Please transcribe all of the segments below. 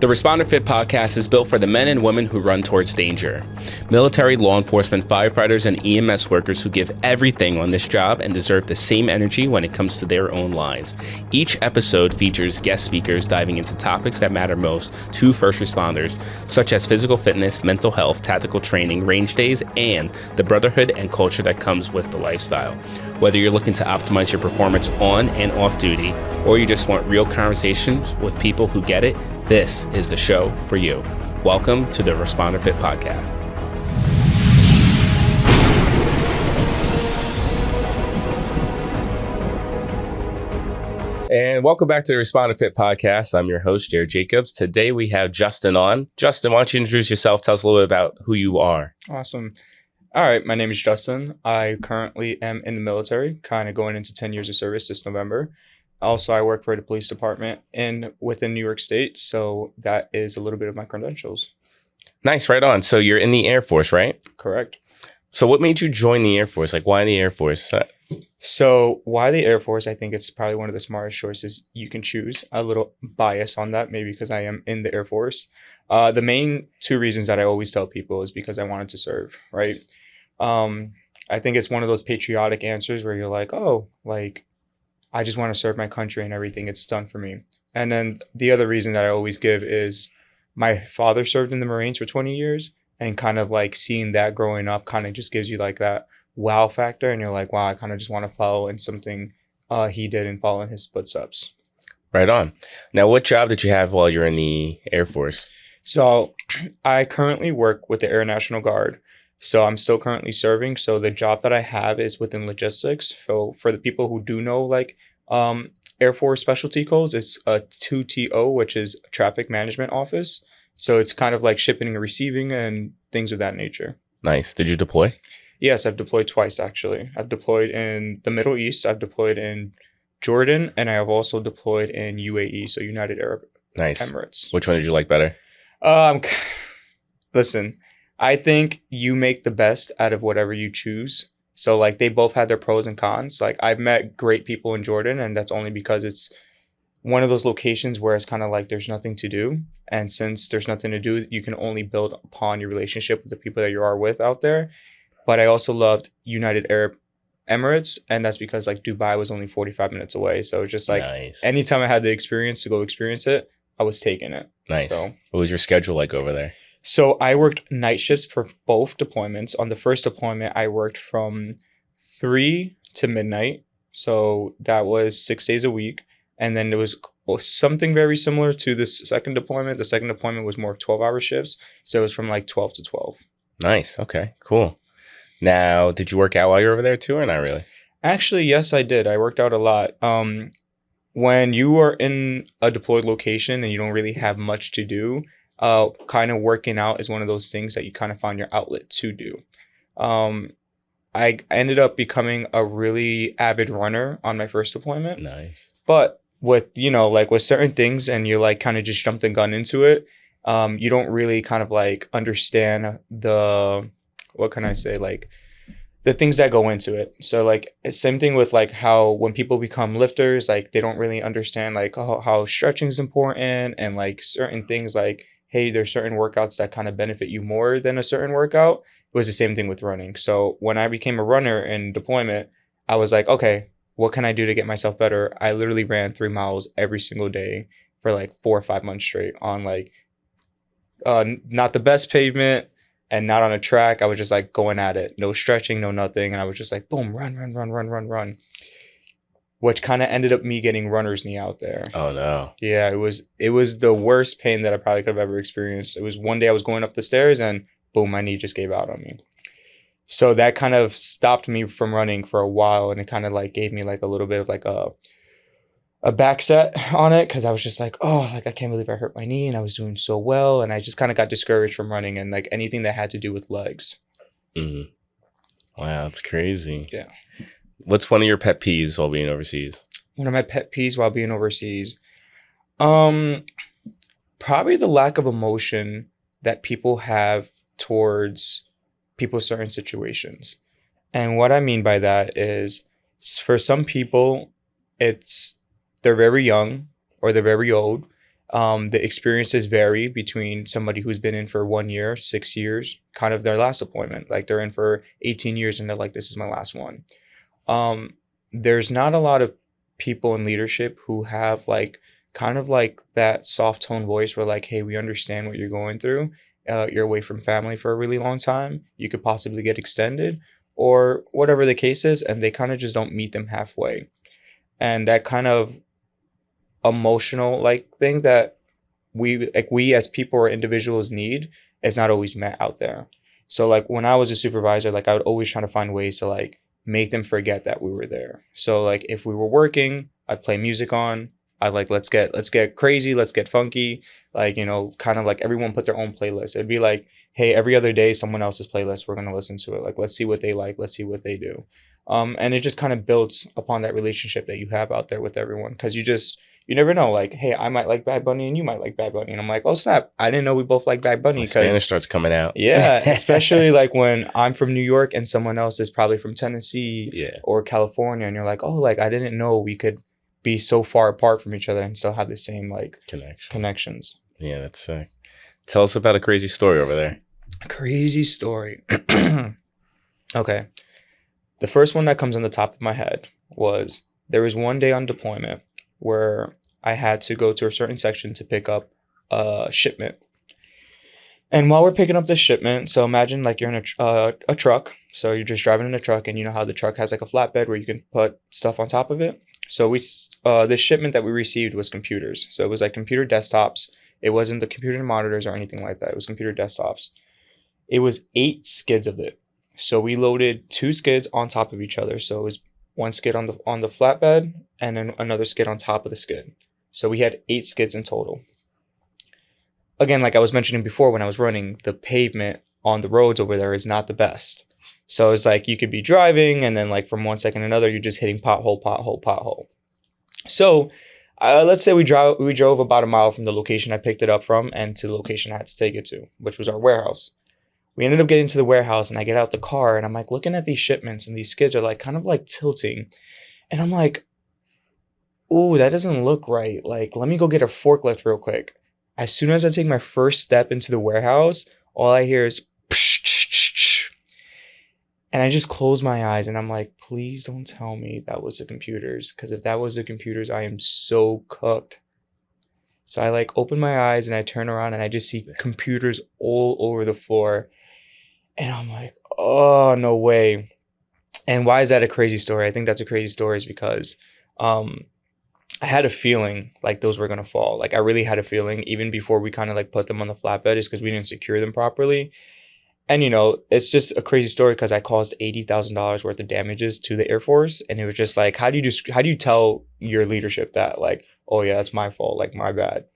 The ResponderFitt Podcast is built for the men and women who run towards danger. Military, law enforcement, firefighters, and EMS workers who give everything on this job and deserve the same energy when it comes to their own lives. Each episode features guest speakers diving into topics that matter most to first responders, such as physical fitness, mental health, tactical training, range days, and the brotherhood and culture that comes with the lifestyle. Whether you're looking to optimize your performance on and off duty, or you just want real conversations with people who get it, this is the show for you. Welcome to the ResponderFitt Podcast. And welcome back to the ResponderFitt Podcast. I'm your host, Jared Jacobs. Today we have Justin on. Justin, why don't you introduce yourself? Tell us a little bit about who you are. Awesome. All right, my name is Justin. I currently am in the military, kind of going into 10 years of service this November. Also, I work for the police department within New York State, so that is a little bit of my credentials. Nice, right on. So you're in the Air Force, right? Correct. So what made you join the Air Force? Like, why the Air Force? So why the Air Force? I think it's probably one of the smartest choices you can choose. A little bias on that, maybe because I am in the Air Force. The main two reasons that I always tell people is because I wanted to serve, right? I think it's one of those patriotic answers where you're like, oh, like, I just want to serve my country and everything it's done for me. And then the other reason that I always give is my father served in the Marines for 20 years, and kind of like seeing that growing up kind of just gives you like that wow factor. And you're like, wow, I kind of just want to follow in something he did and follow in his footsteps. Right on. Now, what job did you have while you're in the Air Force? So I currently work with the Air National Guard. So I'm still currently serving. So the job that I have is within logistics. So for the people who do know, like Air Force specialty codes, it's a 2TO, which is traffic management office. So it's kind of like shipping and receiving and things of that nature. Nice. Did you deploy? Yes, I've deployed twice, actually. I've deployed in the Middle East. I've deployed in Jordan, and I have also deployed in UAE, so United Arab Emirates. Which one did you like better? Listen, I think you make the best out of whatever you choose. So like they both had their pros and cons. Like I've met great people in Jordan, and that's only because it's one of those locations where it's kind of like there's nothing to do. And since there's nothing to do, you can only build upon your relationship with the people that you are with out there. But I also loved United Arab Emirates, and that's because like Dubai was only 45 minutes away. So just like anytime I had the experience to go experience it, I was taking it. Nice. So, what was your schedule like over there? So I worked night shifts for both deployments. On the first deployment, I worked from 3 to midnight. So that was 6 days a week. And then there was something very similar to the second deployment. The second deployment was more of 12-hour shifts. So it was from like 12 to 12. Nice. Okay, cool. Now, did you work out while you were over there too, or not really? Actually, yes, I did. I worked out a lot. When you are in a deployed location and you don't really have much to do, kind of working out is one of those things that you kind of find your outlet to do. I ended up becoming a really avid runner on my first deployment. Nice. But with, like with certain things and you like kind of just jumped the gun into it, you don't really kind of like understand what can I say? Like the things that go into it. So like it's same thing with like how when people become lifters, like they don't really understand like how stretching is important and like certain things like, hey, there's certain workouts that kind of benefit you more than a certain workout. It was the same thing with running. So when I became a runner in deployment, I was like, okay, what can I do to get myself better? I literally ran 3 miles every single day for like 4 or 5 months straight on like not the best pavement and not on a track. I was just like going at it. No stretching, no nothing. And I was just like, boom, run. Which kind of ended up me getting runner's knee out there. Oh, no. Yeah, it was the worst pain that I probably could have ever experienced. It was one day I was going up the stairs and boom, my knee just gave out on me. So that kind of stopped me from running for a while, and it kind of like gave me like a little bit of like a back set on it because I was just like, oh, like I can't believe I hurt my knee and I was doing so well. And I just kind of got discouraged from running and like anything that had to do with legs. Mm-hmm. Wow, that's crazy. Yeah. What's one of your pet peeves while being overseas? One of my pet peeves while being overseas? Probably the lack of emotion that people have towards people's certain situations. And what I mean by that is for some people, they're very young or they're very old The experiences vary between somebody who's been in for 1 year, 6 years, kind of their last deployment. Like they're in for 18 years and they're like, this is my last one. There's not a lot of people in leadership who have like kind of like that soft tone voice where like, hey, we understand what you're going through. You're away from family for a really long time. You could possibly get extended or whatever the case is. And they kind of just don't meet them halfway. And that kind of emotional like thing that we as people or individuals need is not always met out there. So like when I was a supervisor, like I would always try to find ways to like make them forget that we were there. So like if we were working, I'd play music on. I like let's get crazy, let's get funky. Like, you know, kind of like everyone put their own playlist. It'd be like, hey, every other day someone else's playlist, we're gonna listen to it. Like let's see what they like, let's see what they do. And it just kind of builds upon that relationship that you have out there with everyone. Cause you never know, like, hey, I might like Bad Bunny and you might like Bad Bunny. And I'm like, oh, snap. I didn't know we both like Bad Bunny. When Spanish starts coming out. Yeah, especially like when I'm from New York and someone else is probably from Tennessee or California. And you're like, oh, like, I didn't know we could be so far apart from each other and still have the same, like, connections. Yeah, that's sick. Tell us about a crazy story over there. Crazy story. Okay. The first one that comes on the top of my head was there was one day on deployment where I had to go to a certain section to pick up a shipment. And while we're picking up this shipment, so imagine like you're in a truck. So you're just driving in a truck and you know how the truck has like a flatbed where you can put stuff on top of it. So this shipment that we received was computers. So it was like computer desktops. It wasn't the computer monitors or anything like that. It was computer desktops. It was 8 skids of it. So we loaded 2 skids on top of each other. So it was one skid on the flatbed and then another skid on top of the skid. So we had 8 skids in total. Again, like I was mentioning before when I was running, the pavement on the roads over there is not the best. So it's like you could be driving and then like from one second to another, you're just hitting pothole. So let's say we drove about a mile from the location I picked it up from and to the location I had to take it to, which was our warehouse. We ended up getting to the warehouse and I get out the car and I'm like looking at these shipments and these skids are like kind of like tilting. And I'm like, ooh, that doesn't look right. Like, let me go get a forklift real quick. As soon as I take my first step into the warehouse, all I hear is psh. And I just close my eyes and I'm like, please don't tell me that was the computers. Because if that was the computers, I am so cooked. So I like open my eyes and I turn around and I just see computers all over the floor. And I'm like, oh, no way. And why is that a crazy story? I think that's a crazy story is because I had a feeling like those were going to fall. Like I really had a feeling even before we kind of like put them on the flatbed is because we didn't secure them properly. And, you know, it's just a crazy story because I caused $80,000 worth of damages to the Air Force. And it was just like, how do you tell your leadership that like, oh, yeah, that's my fault. Like, my bad.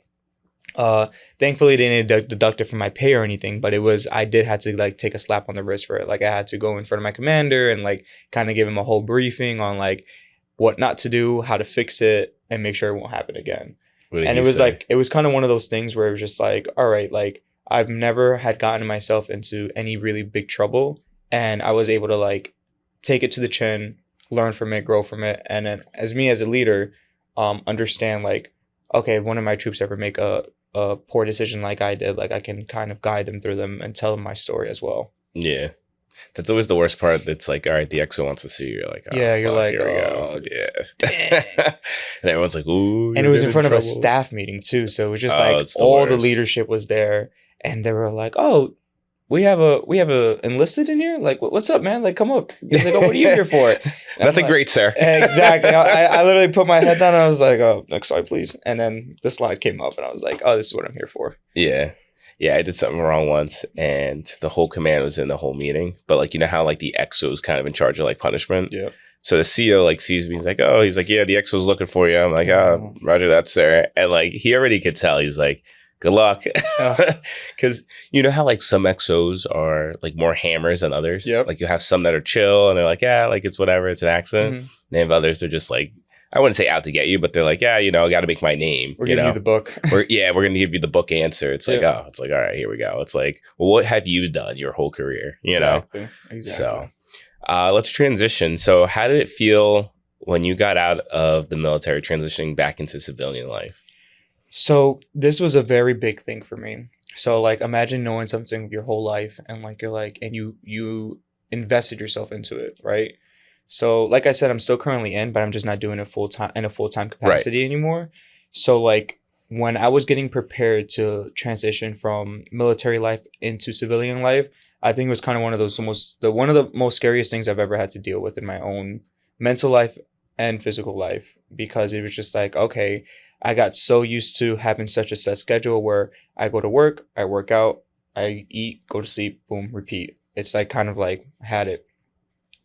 Thankfully, they didn't deduct it from my pay or anything, but I did have to like take a slap on the wrist for it. Like I had to go in front of my commander and like kind of give him a whole briefing on like what not to do, how to fix it, and make sure it won't happen again. And it was like, it was kind of one of those things where it was just like, all right, like I've never had gotten myself into any really big trouble. And I was able to like take it to the chin, learn from it, grow from it. And then as a leader, understand like, okay, if one of my troops ever make a poor decision like I did, like I can kind of guide them through them and tell them my story as well. Yeah. That's always the worst part. That's like, all right, the XO wants to see you. You're like, oh, yeah, you're fuck, like, here we oh, go. Yeah. And everyone's like, ooh. And it was in front of a staff meeting too. So it was just like all the leadership was there and they were like, oh, we have a enlisted in here. Like, what's up, man? Like, come up. He's like, oh, what are you here for? Nothing great, sir. Exactly. I literally put my head down and I was like, oh, next slide, please. And then the slide came up and I was like, oh, this is what I'm here for. Yeah. Yeah, I did something wrong once and the whole command was in the whole meeting. But like, you know how like the XO is kind of in charge of like punishment? Yeah. So the CEO like sees me. He's like, yeah, the XO's looking for you. I'm like, oh, roger that, sir. And like, he already could tell. He's like, good luck. Because you know how like some XOs are like more hammers than others? Yep. Like you have some that are chill and they're like, yeah, like it's whatever. It's an accident. Mm-hmm. And they have others that are just like, I wouldn't say out to get you, but they're like, yeah, you know, I got to make my name. We're giving you the book. We're going to give you the book answer. It's like, it's like, all right, here we go. It's like, well, what have you done your whole career? You know? Exactly. So let's transition. So how did it feel when you got out of the military transitioning back into civilian life? So this was a very big thing for me. So like imagine knowing something your whole life and like you're like and you invested yourself into it, right? So like I said, I'm still currently in, but I'm just not doing it full time in a full-time Right. capacity anymore. So like when I was getting prepared to transition from military life into civilian life, I think it was kind of one of the most scariest things I've ever had to deal with in my own mental life and physical life because it was just like, okay, I got so used to having such a set schedule where I go to work, I work out, I eat, go to sleep, boom, repeat. It's like kind of like had it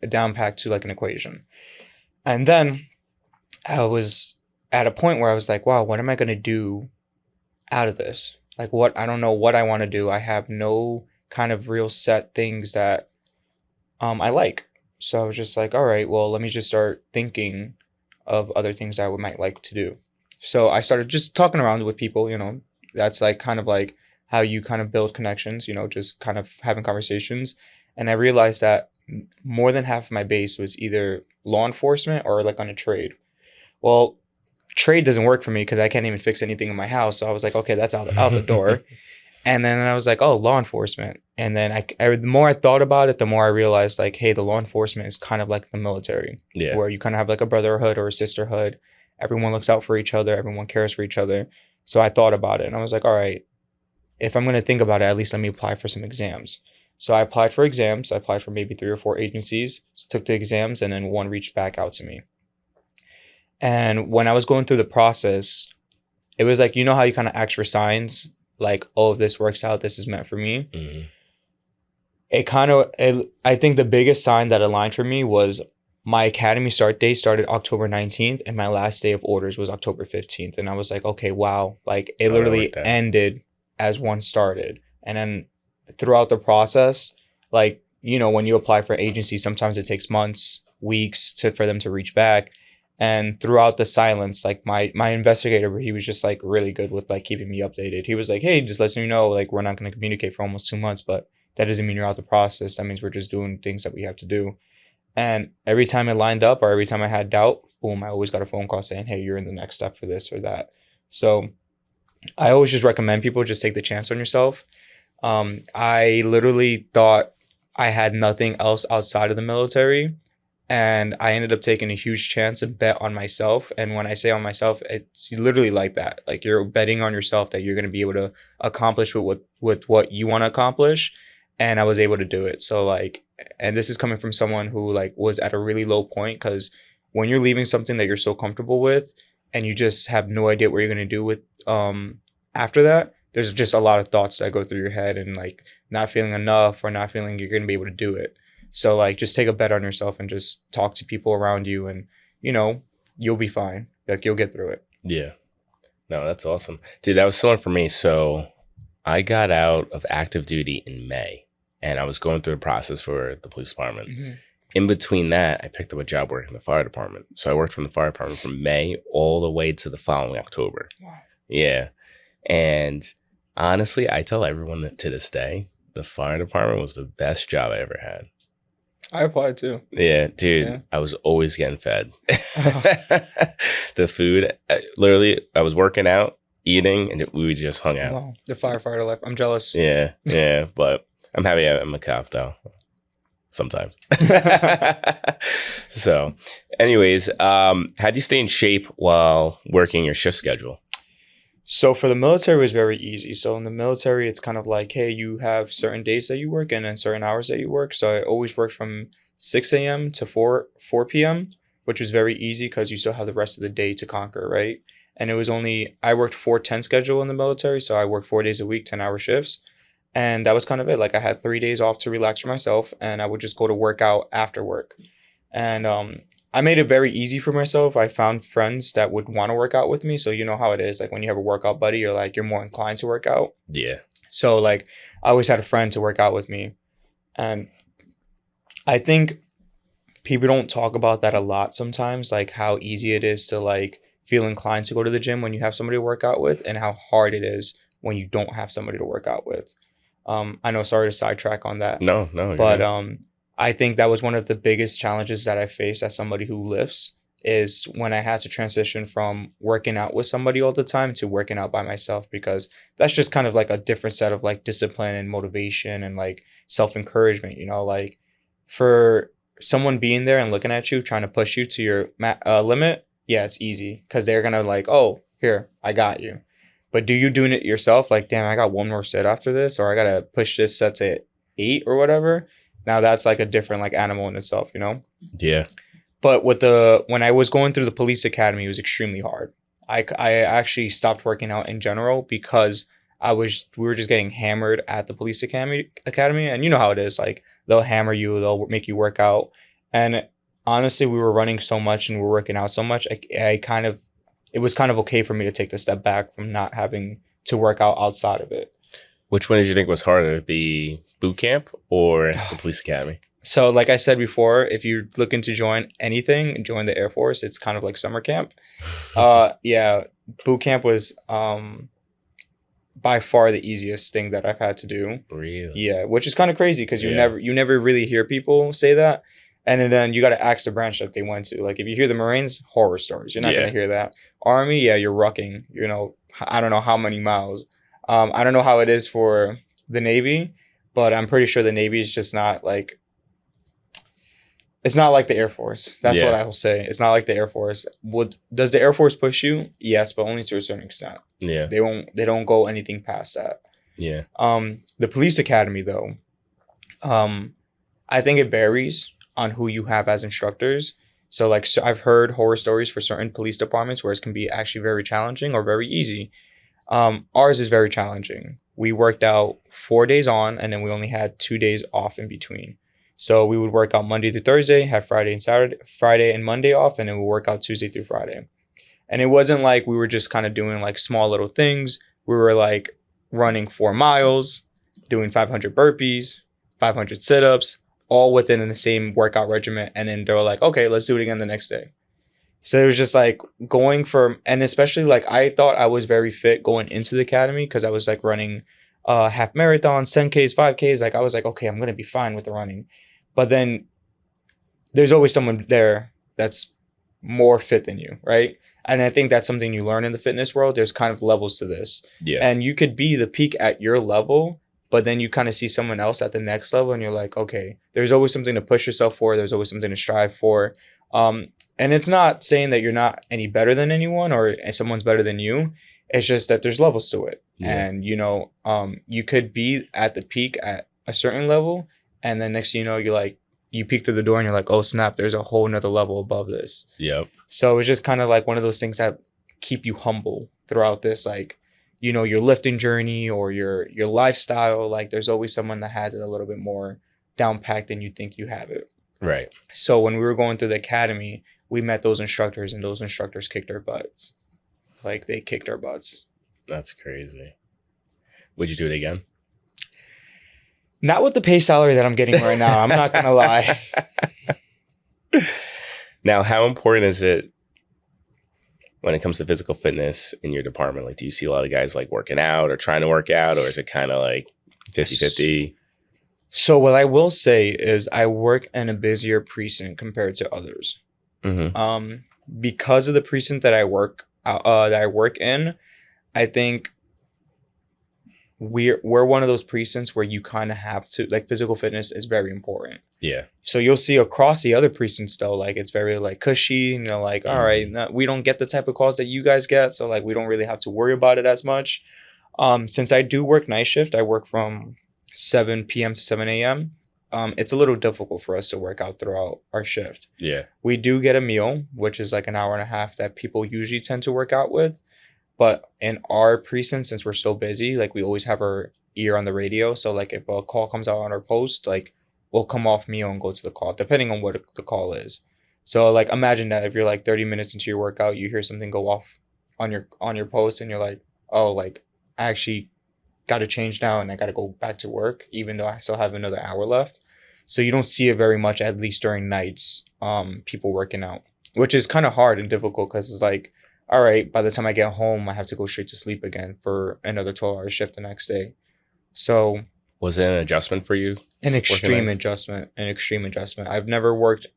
down packed to like an equation. And then I was at a point where I was like, wow, what am I going to do out of this? Like, what? I don't know what I want to do. I have no kind of real set things that I like. So I was just like, all right, well, let me just start thinking of other things I would might like to do. So I started just talking around with people, that's like kind of like how you kind of build connections, just kind of having conversations. And I realized that more than half of my base was either law enforcement or like on a trade. Well, trade doesn't work for me because I can't even fix anything in my house. So I was like, okay, that's out the door. And then I was like, oh, law enforcement. And then the more I thought about it, the more I realized like, hey, the law enforcement is kind of like the military, Yeah. where you kind of have like a brotherhood or a sisterhood. Everyone looks out for each other. Everyone cares for each other. So I thought about it and I was like, all right, if I'm going to think about it, at least let me apply for some exams. So I applied for exams. I applied for maybe 3 or 4 agencies, took the exams, and then one reached back out to me. And when I was going through the process, it was like, how you kind of ask for signs, like, oh, if this works out, this is meant for me. Mm-hmm. I think the biggest sign that aligned for me was my academy start date started October 19th and my last day of orders was October 15th. And I was like, okay, wow. Like it Oh, that literally worked out. ended as one started. And then throughout the process, like, when you apply for agency, sometimes it takes months, weeks for them to reach back. And throughout the silence, like my investigator, he was just like really good with like keeping me updated. He was like, hey, just letting you know, like we're not going to communicate for almost 2 months, but that doesn't mean you're out the process. That means we're just doing things that we have to do. And every time it lined up or every time I had doubt, boom, I always got a phone call saying, hey, you're in the next step for this or that. So I always just recommend people just take the chance on yourself. I literally thought I had nothing else outside of the military. And I ended up taking a huge chance and bet on myself. And when I say on myself, it's literally like that. Like you're betting on yourself that you're going to be able to accomplish with what you want to accomplish. And I was able to do it. So like, and this is coming from someone who like was at a really low point because when you're leaving something that you're so comfortable with and you just have no idea what you're going to do with after that, there's just a lot of thoughts that go through your head and like not feeling enough or not feeling you're going to be able to do it. So like just take a bet on yourself and just talk to people around you and you'll be fine. Like you'll get through it. Yeah. No, that's awesome. Dude, that was similar for me. So I got out of active duty in May and I was going through the process for the police department. Mm-hmm. In between that, I picked up a job working in the fire department. So I worked from the fire department from May all the way to the following October. Wow. Yeah. And honestly, I tell everyone that to this day, the fire department was the best job I ever had. I applied too. Yeah, dude, Yeah. I was always getting fed. The food, literally, I was working out, eating, and we just hung out. Wow. The firefighter life. I'm jealous. Yeah, but I'm happy I'm a cop, though. Sometimes. So, anyways, how do you stay in shape while working your shift schedule? So for the military, it was very easy. So in the military, it's kind of like, hey, you have certain days that you work and then certain hours that you work. So I always worked from 6 a.m. to 4 p.m., which was very easy because you still have the rest of the day to conquer, right? And I worked 4-10 schedule in the military. So I worked 4 days a week, 10-hour shifts. And that was kind of it. Like I had 3 days off to relax for myself and I would just go to work out after work. And I made it very easy for myself. I found friends that would want to work out with me. So you know how it is. Like when you have a workout buddy, you're more inclined to work out. Yeah. So like I always had a friend to work out with me. And I think people don't talk about that a lot sometimes, like how easy it is to like feel inclined to go to the gym when you have somebody to work out with and how hard it is when you don't have somebody to work out with. I know, sorry to sidetrack on that. No. But I think that was one of the biggest challenges that I faced as somebody who lifts. is when I had to transition from working out with somebody all the time to working out by myself, because that's just kind of like a different set of like discipline and motivation and like self-encouragement, like for someone being there and looking at you, trying to push you to your limit. Yeah, it's easy because they're going to like, oh, here, I got you. But do you doing it yourself? Like, damn, I got one more set after this, or I got to push this set to 8 or whatever. Now that's like a different like animal in itself, Yeah. But when I was going through the police academy, it was extremely hard. I actually stopped working out in general because we were just getting hammered at the police academy, and you know how it is. Like they'll hammer you, they'll make you work out, and honestly, we were running so much and we were working out so much. It was kind of okay for me to take the step back from not having to work out outside of it. Which one did you think was harder, the boot camp or the police academy? So like I said before, if you're looking to join anything, join the Air Force. It's kind of like summer camp. Yeah, boot camp was by far the easiest thing that I've had to do. Really? Yeah, which is kind of crazy because you never really hear people say that. And then you got to ask the branch that they went to. Like if you hear the Marines, horror stories. You're not going to hear that. Army, yeah, you're rucking. I don't know how many miles. I don't know how it is for the Navy, but I'm pretty sure the Navy is just not like. It's not like the Air Force. That's what I will say. It's not like the Air Force. Does the Air Force push you? Yes, but only to a certain extent. Yeah. They don't go anything past that. Yeah. The police academy though, I think it varies on who you have as instructors. So I've heard horror stories for certain police departments where it can be actually very challenging or very easy. Ours is very challenging. We worked out 4 days on, and then we only had 2 days off in between. So we would work out Monday through Thursday, have Friday and Monday off, and then we'll work out Tuesday through Friday. And it wasn't like we were just kind of doing like small little things. We were like running 4 miles, doing 500 burpees, 500 sit-ups, all within the same workout regimen. And then they were like, okay, let's do it again the next day. So it was just like going from, and especially like I thought I was very fit going into the academy because I was like running half marathons, 10Ks, 5Ks. Like I was like, okay, I'm going to be fine with the running. But then there's always someone there that's more fit than you, right? And I think that's something you learn in the fitness world. There's kind of levels to this. Yeah. And you could be the peak at your level, but then you kind of see someone else at the next level and you're like, okay, there's always something to push yourself for. There's always something to strive for. And it's not saying that you're not any better than anyone or someone's better than you. It's just that there's levels to it. Yeah. And, you could be at the peak at a certain level. And then next thing you know, you peek through the door and you're like, oh, snap, there's a whole nother level above this. Yep. So it's just kind of like one of those things that keep you humble throughout this, like, your lifting journey or your lifestyle. Like there's always someone that has it a little bit more down packed than you think you have it. Right. So when we were going through the academy, we met those instructors and those instructors kicked our butts. Like they kicked our butts. That's crazy. Would you do it again? Not with the pay salary that I'm getting right now. I'm not going to lie. Now, how important is it when it comes to physical fitness in your department? Like, do you see a lot of guys like working out or trying to work out, or is it kind of like 50-50? So what I will say is I work in a busier precinct compared to others. Mm-hmm. Because of the precinct that I work in, I think we're one of those precincts where you kind of have to, like, physical fitness is very important. Yeah. So you'll see across the other precincts though, like it's very like cushy, like, all right, we don't get the type of calls that you guys get. So like, we don't really have to worry about it as much. Since I do work night shift, I work from 7 p.m. to 7 a.m. It's a little difficult for us to work out throughout our shift. Yeah. We do get a meal, which is like an hour and a half that people usually tend to work out with. But in our precinct, since we're so busy, like we always have our ear on the radio. So like if a call comes out on our post, like we'll come off meal and go to the call, depending on what the call is. So like imagine that if you're like 30 minutes into your workout, you hear something go off on your post and you're like, oh, like I actually got to change now and I got to go back to work, even though I still have another hour left. So you don't see it very much, at least during nights, people working out, which is kind of hard and difficult because it's like, all right, by the time I get home, I have to go straight to sleep again for another 12-hour shift the next day. So was it an adjustment for you? An extreme adjustment. I've never worked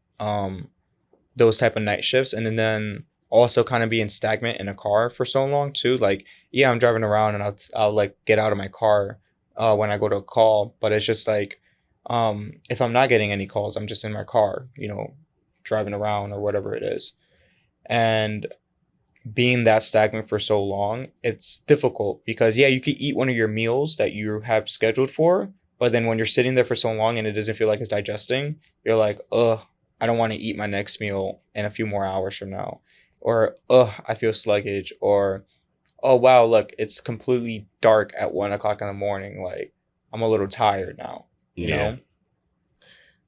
those type of night shifts, and then also kind of being stagnant in a car for so long too. Like, yeah, I'm driving around and I'll like get out of my car when I go to a call, but it's just like if I'm not getting any calls, I'm just in my car, driving around or whatever it is. And being that stagnant for so long, it's difficult because yeah, you could eat one of your meals that you have scheduled for, but then when you're sitting there for so long and it doesn't feel like it's digesting, you're like, ugh, I don't want to eat my next meal in a few more hours from now. Or, ugh, I feel sluggish. Or, oh, wow, look, it's completely dark at 1 o'clock in the morning. Like, I'm a little tired now, you know?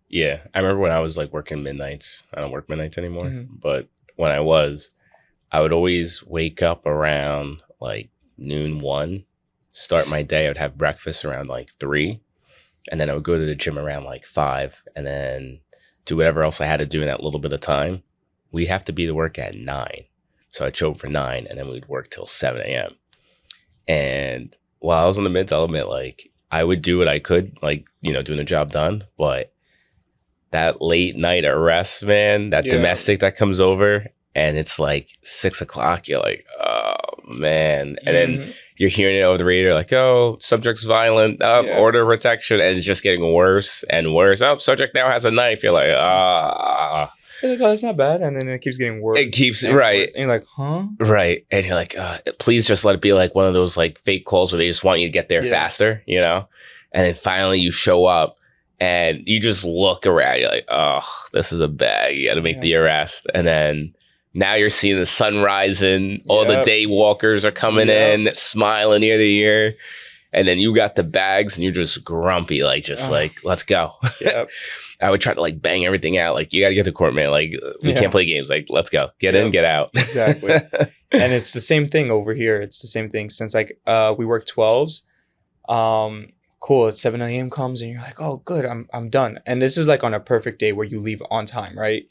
Yeah. I remember when I was like working midnights. I don't work midnights anymore. Mm-hmm. But when I would always wake up around like noon, 1, start my day. I would have breakfast around like 3. And then I would go to the gym around like 5 and then do whatever else I had to do in that little bit of time. We have to be to work at 9. So I'd show up for 9 and then we'd work till 7 a.m. And while I was in the mids, I'll admit, like, I would do what I could, like, doing the job done. But that late night arrest, man, that domestic that comes over and it's like 6 o'clock, you're like, oh, man. And then you're hearing it over the radio, like, oh, subject's violent, order of protection. And it's just getting worse and worse. Oh, subject now has a knife. You're like, You're like, oh, that's not bad. And then it keeps getting worse. It keeps, right. And you're like, huh? Right. And you're like, please just let it be like one of those like fake calls where they just want you to get there faster, And then finally you show up and you just look around. You're like, oh, this is a bag. You got to make the arrest. And then now you're seeing the sun rising. All the day walkers are coming in, smiling ear to ear. And then you got the bags and you're just grumpy, like, like, let's go. Yep. I would try to like bang everything out. Like, you got to get to court, man. Like, we can't play games. Like, let's go. Get in, get out. Exactly. And it's the same thing over here. It's the same thing since like we work 12s. Cool. It's 7 a.m. comes and you're like, oh, good. I'm done. And this is like on a perfect day where you leave on time, right?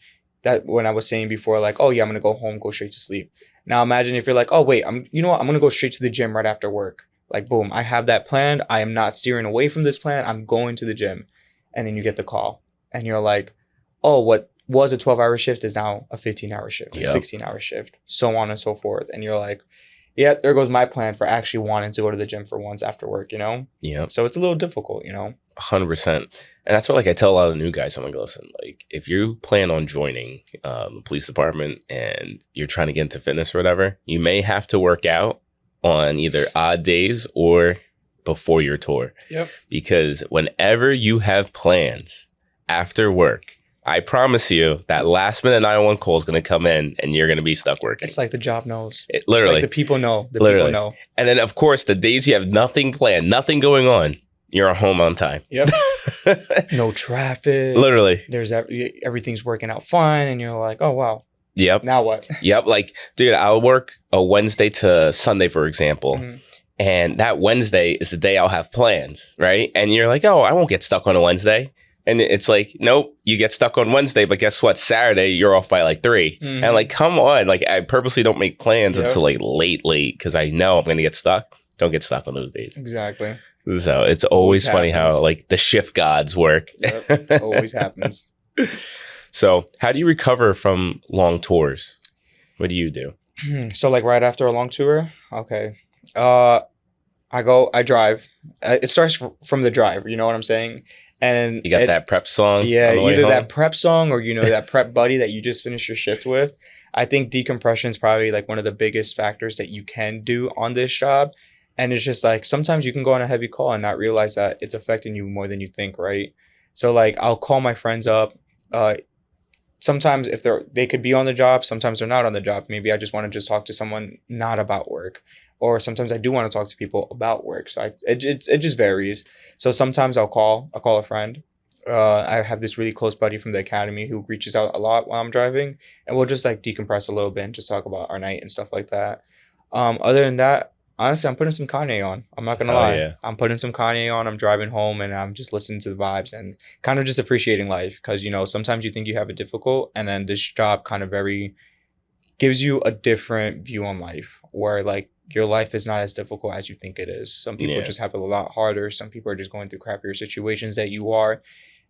That when I was saying before, like, oh yeah, I'm going to go home, go straight to sleep. Now imagine if you're like, oh wait, you know what? I'm going to go straight to the gym right after work. Like, boom, I have that planned. I am not steering away from this plan. I'm going to the gym. And then you get the call. And you're like, oh, what was a 12-hour shift is now a 15-hour shift, a 16-hour shift, so on and so forth. And you're like, yeah, there goes my plan for actually wanting to go to the gym for once after work, Yeah. So it's a little difficult, 100%. And that's what, like, I tell a lot of new guys, I'm like, listen, like, if you plan on joining the police department and you're trying to get into fitness or whatever, you may have to work out on either odd days or before your tour. Yep. Because whenever you have plans after work, I promise you that last minute 911 call is going to come in and you're going to be stuck working. It's like the job knows. Literally. It's like the people know. People know. And then, of course, the days you have nothing planned, nothing going on, you're home on time. Yep. No traffic. Literally. Everything's working out fine. And you're like, oh, wow. Yep. Now what? Yep. Like, dude, I'll work a Wednesday to Sunday, for example. Mm-hmm. And that Wednesday is the day I'll have plans, right? And you're like, oh, I won't get stuck on a Wednesday. And it's like, nope, you get stuck on Wednesday, but guess what? Saturday, you're off by like 3. Mm-hmm. And I'm like, come on. Like, I purposely don't make plans until like late, because I know I'm going to get stuck. Don't get stuck on those days. Exactly. So it's always funny how like the shift gods work. Yep. Always happens. So how do you recover from long tours? What do you do? So like right after a long tour? Okay. I drive. It starts from the drive. You know what I'm saying? And you got that prep song? Yeah, either that prep song or, that prep buddy that you just finished your shift with. I think decompression is probably like one of the biggest factors that you can do on this job. And it's just like sometimes you can go on a heavy call and not realize that it's affecting you more than you think, right? So like I'll call my friends up. Sometimes if they could be on the job, sometimes they're not on the job. Maybe I just want to just talk to someone not about work. Or sometimes I do want to talk to people about work. So it just varies. So sometimes I'll call a friend. I have this really close buddy from the academy who reaches out a lot while I'm driving. And we'll just like decompress a little bit and just talk about our night and stuff like that. Other than that, honestly, I'm putting some Kanye on. I'm not going to lie. Yeah. I'm putting some Kanye on. I'm driving home and I'm just listening to the vibes and kind of just appreciating life. Because, sometimes you think you have it difficult. And then this job kind of gives you a different view on life where like your life is not as difficult as you think it is. Some people just have it a lot harder. Some people are just going through crappier situations that you are.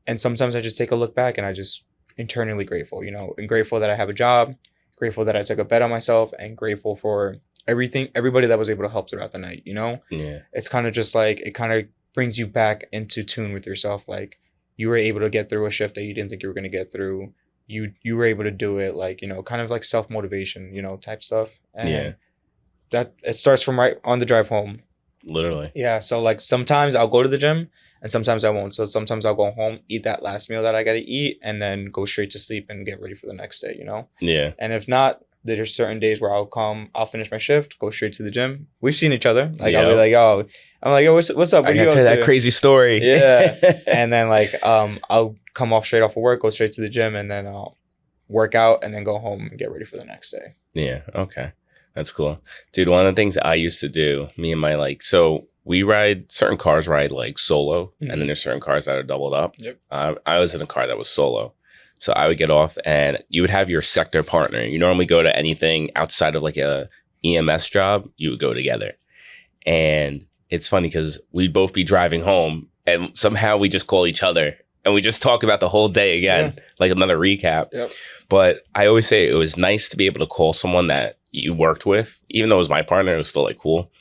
And sometimes I just take a look back and I just internally grateful, you know, and grateful that I have a job, grateful that I took a bet on myself, and grateful for everybody that was able to help throughout the night, you know? Yeah. It's kind of just like, it kind of brings you back into tune with yourself. Like, you were able to get through a shift that you didn't think you were going to get through. You were able to do it, like, you know, kind of like self-motivation, you know, type stuff. And Yeah. that it starts from right on the drive home. Literally. Yeah. So like sometimes I'll go to the gym and sometimes I won't. So sometimes I'll go home, eat that last meal that I got to eat, and then go straight to sleep and get ready for the next day, you know? Yeah. And if not, there's certain days where I'll finish my shift, go straight to the gym. We've seen each other. Like, I'll be like, yo, I'm like, yo, what's up? What I are you gotta up tell to? that crazy story. Yeah. And then like, I'll come off straight off of work, go straight to the gym, and then I'll work out and then go home and get ready for the next day. Yeah. Okay. That's cool. Dude, one of the things I used to do, me and my so we ride, certain cars ride like solo, and then there's certain cars that are doubled up. Yep. I was in a car that was solo. So I would get off and you would have your sector partner. You normally go to anything outside of like a EMS job, you would go together. And it's funny because we'd both be driving home and somehow we just call each other and we just talk about the whole day again, like another recap. Yep. But I always say it was nice to be able to call someone that you worked with, even though it was my partner, it was still like cool.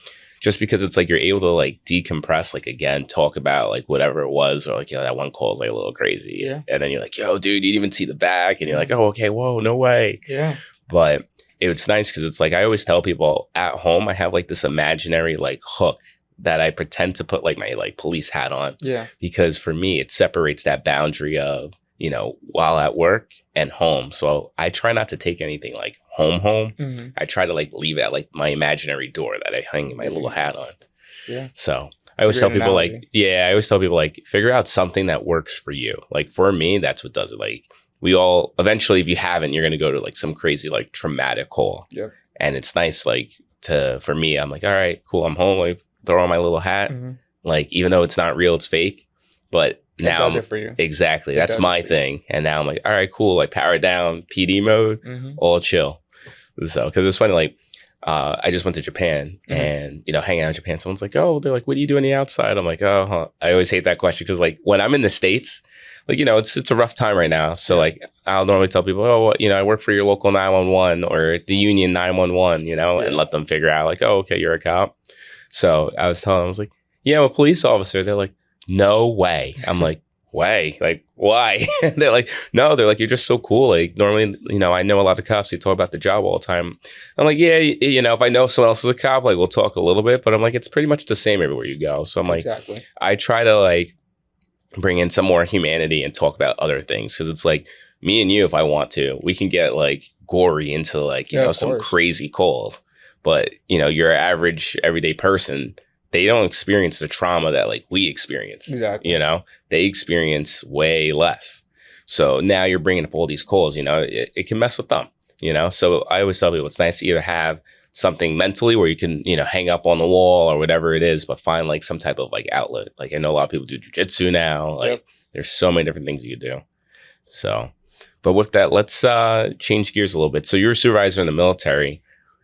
Just because it's like you're able to like decompress, like again, talk about like whatever it was, or like, yo, that one call is like a little crazy. Yeah. And then you're like, yo, dude, you didn't even see the back. And you're like, oh, okay, whoa, no way. Yeah. But it's nice because it's like I always tell people at home, I have like this imaginary like hook that I pretend to put like my like police hat on. Yeah. Because for me, it separates that boundary of, you know, while at work and home. So I try not to take anything like home. Mm-hmm. I try to like leave it at like my imaginary door that I hang my little hat on. Yeah. So I always tell people like, I always tell people like, figure out something that works for you. Like for me, that's what does it. Like we all eventually, if you haven't, you're going to go to like some crazy, like traumatic call. Yeah. And it's nice, like for me, I'm like, all right, cool. I'm home. Like throw on my little hat. Mm-hmm. Like, even though it's not real, it's fake, but now it does it for you. Exactly. That's my thing. And now I'm like, all right, cool. Like power down, PD mode, all chill. So, because it's funny, like, I just went to Japan and, you know, hanging out in Japan, someone's like, oh, they're like, what do you do on the outside? I'm like, oh, huh. I always hate that question because like when I'm in the States, like, you know, it's a rough time right now. So like, I'll normally tell people, oh, you know, I work for your local 911 or the union 911, you know, and let them figure out like, oh, okay, you're a cop. So I was telling them, I was like, yeah, I'm a police officer. They're like, no way. I'm like, way? Like, why? They're like, no, they're like, you're just so cool. Like, normally, you know, I know a lot of cops, they talk about the job all the time. I'm like, yeah, you know, if I know someone else is a cop, like, we'll talk a little bit, but I'm like, it's pretty much the same everywhere you go. So I'm like, I try to like bring in some more humanity and talk about other things. Cause it's like me and you, if I want to, we can get like gory into like, you know, some crazy calls, but you know, your average everyday person, they don't experience the trauma that like we experience. Exactly. You know, they experience way less. So now you're bringing up all these calls, you know, it can mess with them, you know? So I always tell people it's nice to either have something mentally where you can, you know, hang up on the wall or whatever it is, but find like some type of like outlet. Like I know a lot of people do jujitsu now. Like there's so many different things you could do. So, but with that, let's change gears a little bit. So you're a supervisor in the military.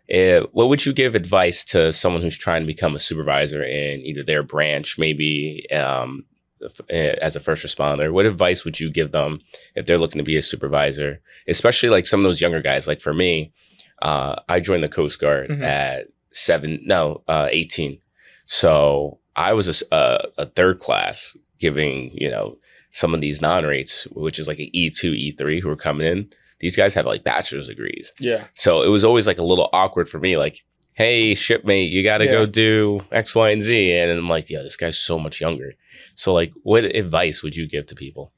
What would you give advice to someone who's trying to become a supervisor in either their branch, maybe as a first responder? What advice would you give them if they're looking to be a supervisor, especially like some of those younger guys? Like for me, I joined the Coast Guard at 18. So I was a third class giving, you know, some of these non-rates, which is like an E2, E3 who are coming in. These guys have like bachelor's degrees. Yeah. So it was always like a little awkward for me. Like, hey, shipmate, you got to go do X, Y, and Z. And I'm like, yeah, this guy's so much younger. So like, what advice would you give to people?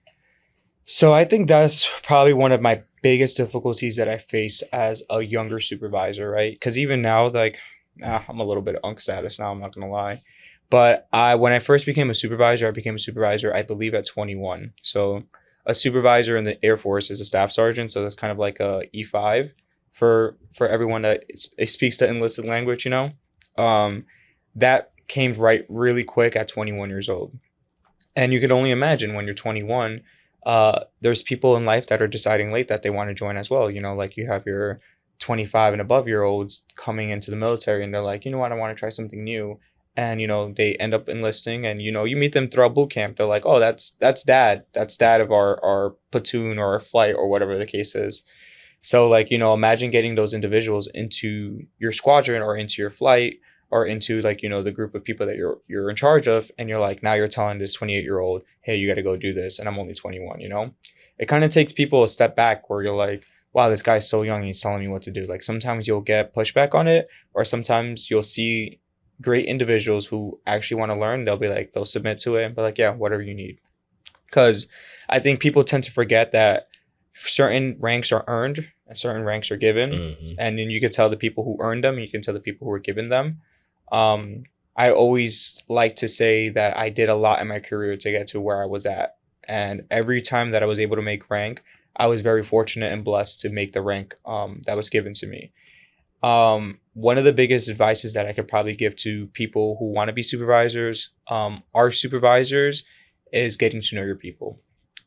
So I think that's probably one of my biggest difficulties that I face as a younger supervisor, right? Because even now, like, I'm a little bit unk status now, I'm not going to lie. But when I first became a supervisor, I believe at 21. So a supervisor in the Air Force is a staff sergeant. So that's kind of like a E5 for everyone that it speaks the enlisted language, you know. That came really quick at 21 years old. And you can only imagine when you're 21, there's people in life that are deciding late that they want to join as well. You know, like you have your 25 and above year olds coming into the military and they're like, you know what, I want to try something new. and they end up enlisting, and you meet them throughout boot camp. They're like, oh, that's dad of our platoon or our flight or whatever the case is. So like, imagine getting those individuals into your squadron or into your flight or into like, the group of people that you're in charge of, and you're like, now you're telling this 28-year-old, hey, you got to go do this, and I'm only 21. It kind of takes people a step back where you're like, wow, this guy's so young, he's telling me what to do. Like sometimes you'll get pushback on it, or sometimes you'll see great individuals who actually want to learn. They'll submit to it and be like, yeah, whatever you need. Because I think people tend to forget that certain ranks are earned and certain ranks are given. Mm-hmm. And then you can tell the people who earned them, and you can tell the people who were given them. I always like to say that I did a lot in my career to get to where I was at. And every time that I was able to make rank, I was very fortunate and blessed to make the rank that was given to me. One of the biggest advices that I could probably give to people who want to be supervisors, are supervisors, is getting to know your people.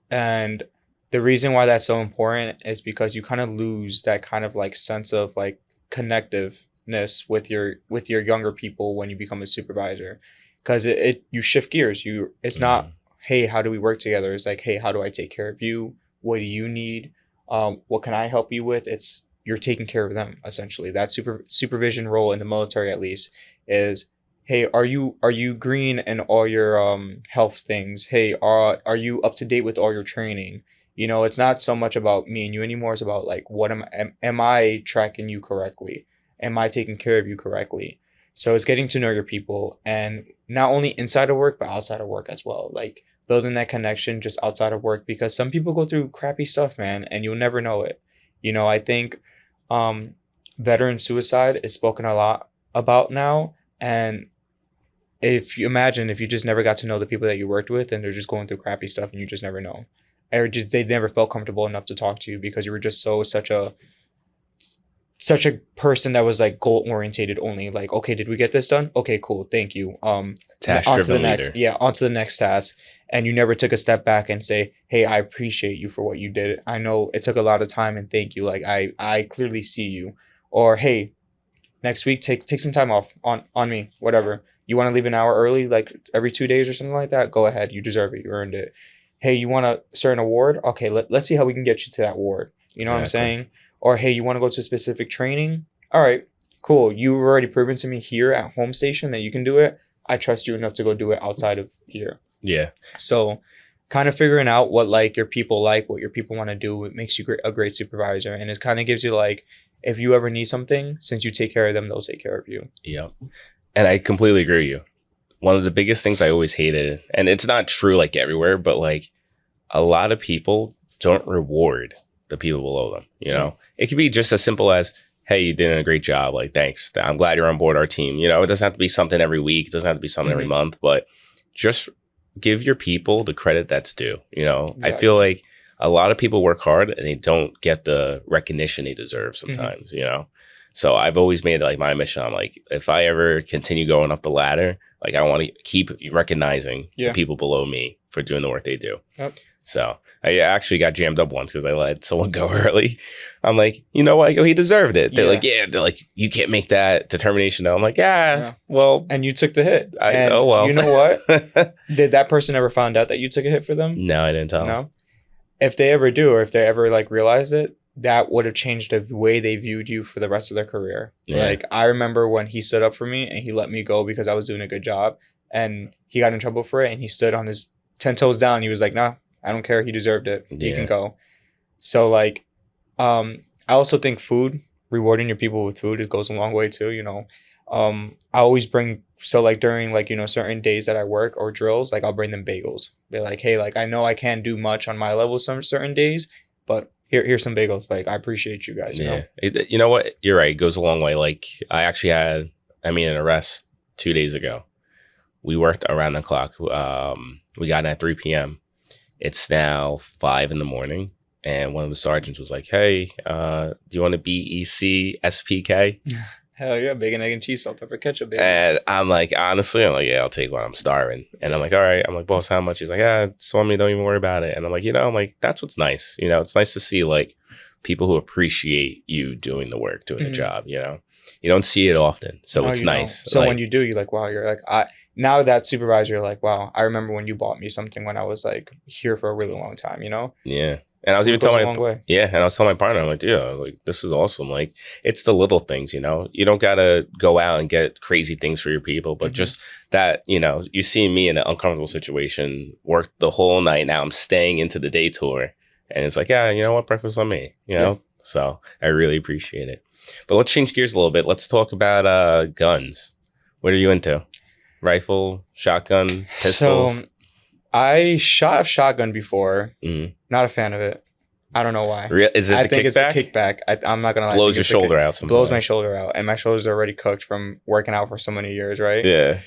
And the reason why that's so important is because you kind of lose that kind of like sense of like connectiveness with your younger people when you become a supervisor, because you shift gears. It's not, hey, how do we work together? It's like, hey, how do I take care of you? What do you need? What can I help you with? It's you're taking care of them, essentially. That supervision role in the military, at least, is, hey, are you green in all your health things? Hey, are you up to date with all your training? It's not so much about me and you anymore. It's about like, what am I tracking you correctly? Am I taking care of you correctly? So it's getting to know your people, and not only inside of work, but outside of work as well. Like building that connection just outside of work, because some people go through crappy stuff, man, and you'll never know it. I think veteran suicide is spoken a lot about now. And if you just never got to know the people that you worked with, and they're just going through crappy stuff, and you just never know. Or just they never felt comfortable enough to talk to you because you were just such a person that was like goal orientated only. Like, okay, did we get this done? Okay, cool, thank you. Task-driven leader. On to the next task. And you never took a step back and say, hey, I appreciate you for what you did. I know it took a lot of time, and thank you. Like I clearly see you. Or hey, next week take some time off on me, whatever. You want to leave an hour early, like every 2 days or something like that? Go ahead, you deserve it, you earned it. Hey, you want a certain award? Okay, let's see how we can get you to that award. You know what I'm saying? Or hey, you want to go to a specific training? All right, cool. You've already proven to me here at home station that you can do it. I trust you enough to go do it outside of here. Yeah. So kind of figuring out what like your people like, what your people want to do, it makes you a great supervisor. And it kind of gives you like, if you ever need something, since you take care of them, they'll take care of you. Yeah. And I completely agree with you. One of the biggest things I always hated, and it's not true like everywhere, but like a lot of people don't reward the people below them. It could be just as simple as, hey, you did a great job. Like, thanks. I'm glad you're on board our team. It doesn't have to be something every week. It doesn't have to be something every month, but just give your people the credit that's due. Exactly. I feel like a lot of people work hard and they don't get the recognition they deserve sometimes, So I've always made it like my mission. I'm like, if I ever continue going up the ladder, like I want to keep recognizing the people below me for doing the work they do. Yep. So I actually got jammed up once because I let someone go early. I'm like, you know what? He deserved it. They're like, yeah. They're like, you can't make that determination. I'm like, yeah, well. And you took the hit. Oh, well. You know what? Did that person ever find out that you took a hit for them? No, I didn't tell them. No? If they ever do, or if they ever like realize it, that would have changed the way they viewed you for the rest of their career. Yeah. Like I remember when he stood up for me and he let me go because I was doing a good job, and he got in trouble for it, and he stood on his 10 toes down. He was like, nah, I don't care. He deserved it. He can go. So like, I also think rewarding your people with food, it goes a long way too. I always bring, so like during like, certain days that I work or drills, like I'll bring them bagels. Be like, hey, like I know I can't do much on my level some certain days, but here's some bagels. Like I appreciate you guys. You know what? You're right. It goes a long way. Like I actually had, an arrest 2 days ago. We worked around the clock. We got in at 3 p.m. It's now 5 a.m. And one of the sergeants was like, hey, do you want a BEC SPK? Hell yeah, bacon, egg, and cheese, salt, pepper, ketchup, baby. And I'm like, honestly, yeah, I'll take one. I'm starving. And I'm like, all right. I'm like, boss, how much? He's like, yeah, it's on me. Don't even worry about it. And I'm like, I'm like, that's what's nice. It's nice to see like people who appreciate you doing the work, doing the job, you don't see it often. So No, it's you nice. don't. So Like, when you do, you're like, wow, you're like, now that supervisor, you're like, wow, I remember when you bought me something when I was like here for a really long time, you know? yeah. And I was It even goes a telling long way. and I was telling my partner, I'm like, yeah, like this is awesome. Like it's the little things, you know. You don't gotta go out and get crazy things for your people, but Mhm. just that, you know, you see me in an uncomfortable situation, worked the whole night. Now I'm staying into the day tour, and it's like, yeah, you know what, breakfast on me, you know. So I really appreciate it. But let's change gears a little bit. Let's talk about guns. What are you into? Rifle, shotgun, pistols? So I shot a shotgun before. Mhm. Not a fan of it. I don't know why. Is it I the think kickback? it's a kickback. I'm not gonna lie. I Blows think your it's the shoulder out sometimes. blows my shoulder out, and my shoulders are already cooked from working out for so many years, right? Yeah.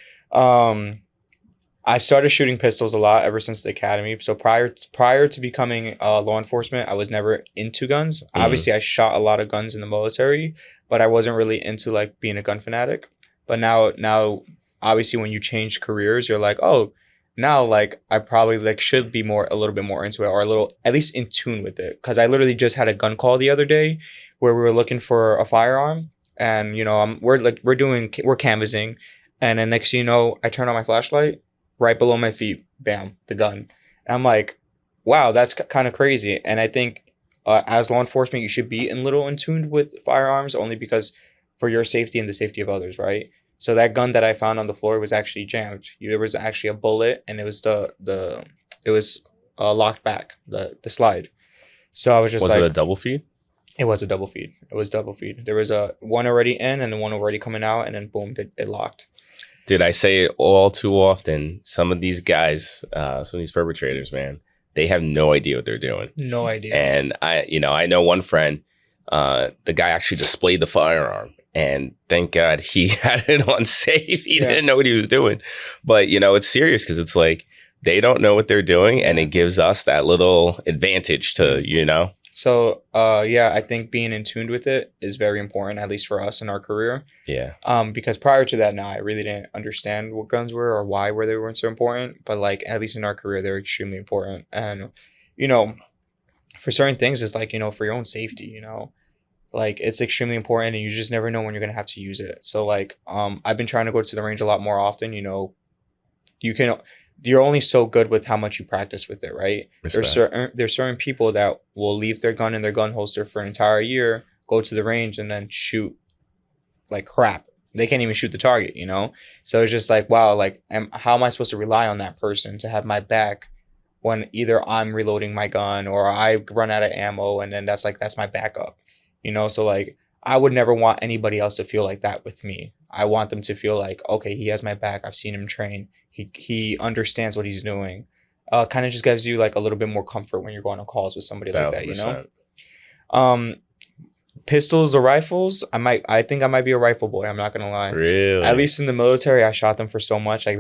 I started shooting pistols a lot ever since the academy. So prior to becoming law enforcement, I was never into guns. Obviously, I shot a lot of guns in the military, but I wasn't really into like being a gun fanatic. But now, obviously, when you change careers, you're like, oh, now like I probably like should be a little bit more into it, or a little at least in tune with it. Because I literally just had a gun call the other day where we were looking for a firearm, and you know, we're canvassing, and then next thing you know, I turn on my flashlight. Right below my feet, bam, the gun. And I'm like, wow, that's kind of crazy. And I think as law enforcement, you should be in tuned with firearms only because for your safety and the safety of others, right? So that gun that I found on the floor was actually jammed. There was actually a bullet, and it was it was locked back, the slide. So I was just Was like, it a double feed? it was a double feed. It was double feed. There was a one already in and the one already coming out, and then boom, it locked. Dude, I say it all too often. Some of these guys, some of these perpetrators, man, they have no idea what they're doing. No idea. And I know one friend, the guy actually displayed the firearm, and thank God he had it on safe. He didn't know what he was doing. But, you know, it's serious because it's like they don't know what they're doing, and it gives us that little advantage to, you know. So, I think being in tune with it is very important, at least for us in our career. Yeah. Because prior to that, I really didn't understand what guns were or why they weren't so important. But like, at least in our career, they're extremely important. And, you know, for certain things, it's like, you know, for your own safety, you know, like it's extremely important, and you just never know when you're going to have to use it. So like, I've been trying to go to the range a lot more often. You know, you're only so good with how much you practice with it, right? Respect. There's certain people that will leave their gun in their gun holster for an entire year, go to the range, and then shoot like crap. They can't even shoot the target, you know? So it's just like, wow, like how am I supposed to rely on that person to have my back when either I'm reloading my gun or I run out of ammo, and then that's my backup, you know? So like, I would never want anybody else to feel like that with me. I want them to feel like, okay, he has my back. I've seen him train. He understands what he's doing. Kind of just gives you like a little bit more comfort when you're going on calls with somebody like that, you know? Pistols or rifles, I think I might be a rifle boy. I'm not gonna lie. Really? At least in the military, I shot them for so much. I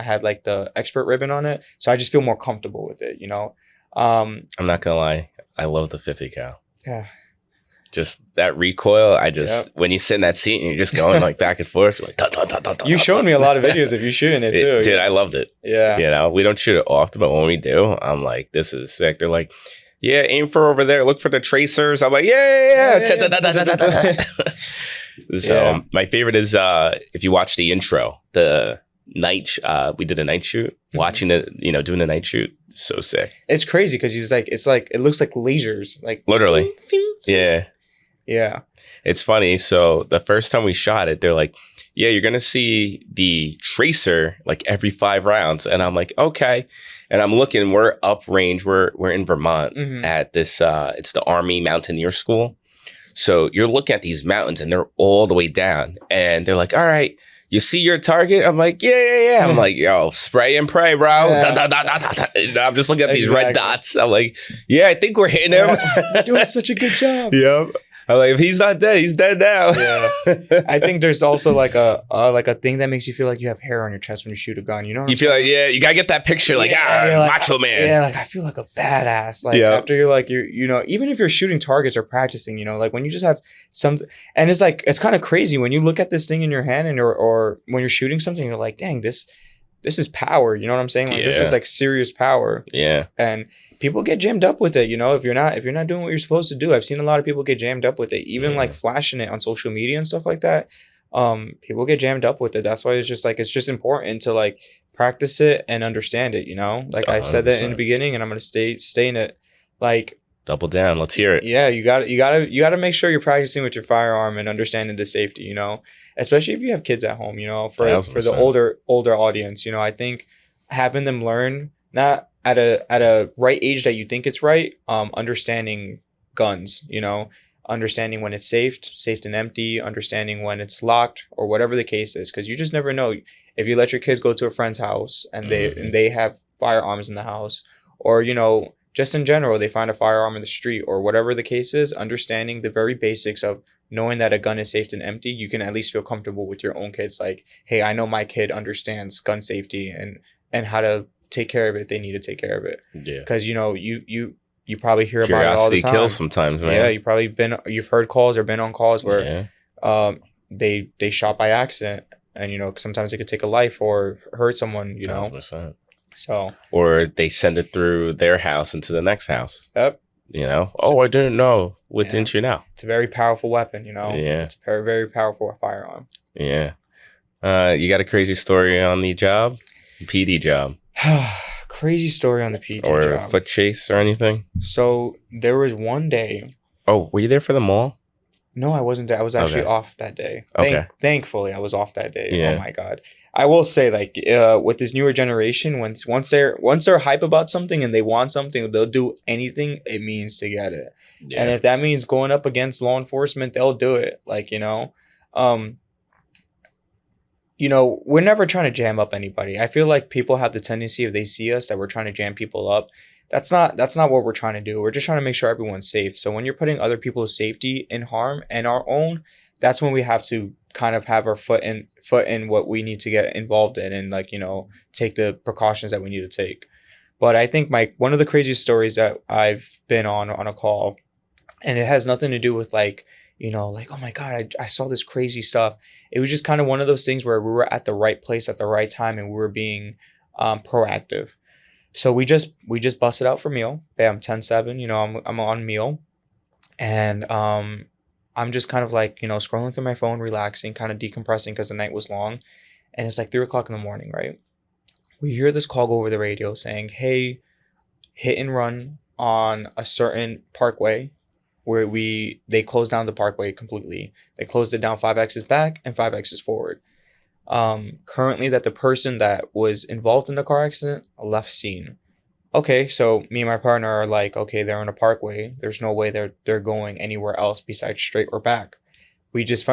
had like the expert ribbon on it, so I just feel more comfortable with it, you know? I'm not gonna lie. I love the 50 cal. Yeah. Just that recoil, when you sit in that seat and you're just going like back and forth, you're like, You showed me a lot of videos of you shooting it too. Dude, I loved it. Yeah. You know, we don't shoot it often, but when we do, I'm like, this is sick. They're like, yeah, aim for over there. Look for the tracers. I'm like, yeah. So my favorite is if you watch the intro, the night, we did a night shoot, watching doing the night shoot. So sick. It's crazy because it looks like lasers. Like literally. Yeah. Yeah. It's funny. So the first time we shot it, they're like, yeah, you're going to see the tracer like every 5 rounds. And I'm like, okay. And I'm looking, we're uprange. We're in Vermont at this, it's the Army Mountaineer School. So you're looking at these mountains and they're all the way down. And they're like, all right, you see your target? I'm like, yeah. I'm like, yo, spray and pray, bro. Yeah. I'm just looking at these red dots. I'm like, yeah, I think we're hitting him. You're doing such a good job. Yep. I'm like, if he's not dead, he's dead now. Yeah. I think there's also like a thing that makes you feel like you have hair on your chest when you shoot a gun. You know what you feel saying? Like, yeah, you gotta get that picture, like, macho man. Yeah, like I feel like a badass. Like after you're like you know, even if you're shooting targets or practicing, you know, like when you just have some, and it's like it's kind of crazy when you look at this thing in your hand and or when you're shooting something, you're like, dang, this is power. You know what I'm saying? Like this is like serious power. Yeah. And people get jammed up with it, you know, if you're not doing what you're supposed to do. I've seen a lot of people get jammed up with it, even like flashing it on social media and stuff like that. People get jammed up with it. That's why it's just like, it's just important to like practice it and understand it, you know, like 100%. I said that in the beginning, and I'm going to stay in it. Like, double down. Let's hear it. Yeah. You got to make sure you're practicing with your firearm and understanding the safety, you know, especially if you have kids at home, you know, for the older audience, you know, I think having them learn, not at a right age that you think it's right, understanding guns, you know, understanding when it's safe and empty, understanding when it's locked or whatever the case is, because you just never know. If you let your kids go to a friend's house and they have firearms in the house, or, you know, just in general, they find a firearm in the street or whatever the case is, understanding the very basics of knowing that a gun is safe and empty, you can at least feel comfortable with your own kids. Like, hey, I know my kid understands gun safety and how to take care of it. They need to take care of it. Yeah. Because, you know, you probably hear about it all the time. Kills sometimes, man. Yeah, you've heard calls or been on calls where they shot by accident, and, you know, sometimes it could take a life or hurt someone, you know. 100%. So, or they send it through their house into the next house. Yep. You know, oh, I didn't know. What didn't you know? It's a very powerful weapon, you know. Yeah. It's a very, very powerful firearm. Yeah. You got a crazy story on the job? PD job. Crazy story on the PD or job. Or foot chase or anything? So there was one day. Oh, were you there for the mall? No, I wasn't there. I was actually off that day. Thankfully, I was off that day. Yeah. Oh my God. I will say, like, with this newer generation, once they're hype about something and they want something, they'll do anything it means to get it. Yeah. And if that means going up against law enforcement, they'll do it. Like, you know, we're never trying to jam up anybody. I feel like people have the tendency, if they see us, that we're trying to jam people up. That's not what we're trying to do. We're just trying to make sure everyone's safe. So when you're putting other people's safety in harm and our own, that's when we have to kind of have our foot in what we need to get involved in, and, like, you know, take the precautions that we need to take. But I think one of the craziest stories that I've been on a call, and it has nothing to do with, like, you know, like, oh my God, I saw this crazy stuff. It was just kind of one of those things where we were at the right place at the right time, and we were being proactive. So we just busted out for meal. Bam, 10-7, you know, I'm on meal, and I'm just kind of, like, you know, scrolling through my phone, relaxing, kind of decompressing because the night was long. And it's like 3:00 in the morning, right? We hear this call go over the radio saying, hey, hit and run on a certain parkway, where they closed down the parkway completely. They closed it down 5 exits back and 5 exits forward. Currently that the person that was involved in the car accident left scene. Okay, so me and my partner are like, okay, they're on a parkway. There's no way they're going anywhere else besides straight or back. We just